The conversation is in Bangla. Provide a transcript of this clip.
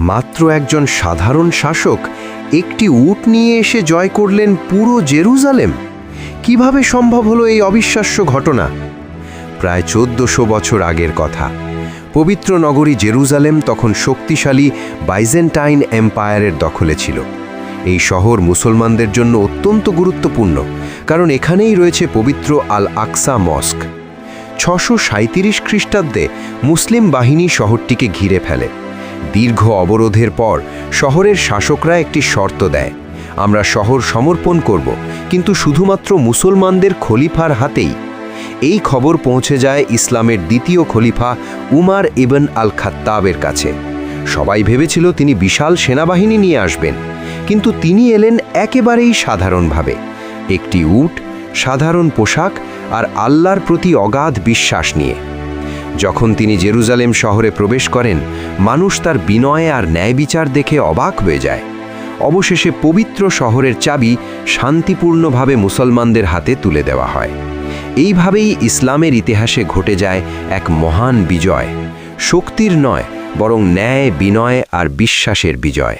মাত্র একজন সাধারণ শাসক একটি উট নিয়ে এসে জয় করলেন পুরো জেরুজালেম। কিভাবে সম্ভব হলো এই অবিশ্বাস্য ঘটনা? প্রায় 1400 বছর আগের কথা। পবিত্র নগরী জেরুজালেম তখন শক্তিশালী বাইজেন্টাইন এম্পায়ারের দখলে ছিল। এই শহর মুসলমানদের জন্য অত্যন্ত গুরুত্বপূর্ণ, কারণ এখানেই রয়েছে পবিত্র আল আকসা মস্ক। 637 খ্রিস্টাব্দে মুসলিম বাহিনী শহরটিকে ঘিরে ফেলে। দীর্ঘ অবরোধের পর শহরের শাসকরা একটি শর্ত দেয়, আমরা শহর সমর্পণ করব, কিন্তু শুধুমাত্র মুসলমানদের খলিফার হাতেই। এই খবর পৌঁছে যায় ইসলামের দ্বিতীয় খলিফা উমার ইবন আল খাত্তাবের কাছে। সবাই ভেবেছিল তিনি বিশাল সেনাবাহিনী নিয়ে আসবেন, কিন্তু তিনি এলেন একেবারেই সাধারণভাবে। একটি উট, সাধারণ পোশাক আর আল্লাহর প্রতি অগাধ বিশ্বাস নিয়ে। যখন তিনি জেরুজালেম শহরে প্রবেশ করেন, মানুষ তার বিনয় আর ন্যায় বিচার দেখে অবাক হয়ে যায়। অবশেষে পবিত্র শহরের চাবি শান্তিপূর্ণভাবে মুসলমানদের হাতে তুলে দেওয়া হয়। এইভাবেই ইসলামের ইতিহাসে ঘটে যায় এক মহান বিজয়, শক্তির নয় বরং ন্যায়, বিনয় আর বিশ্বাসের বিজয়।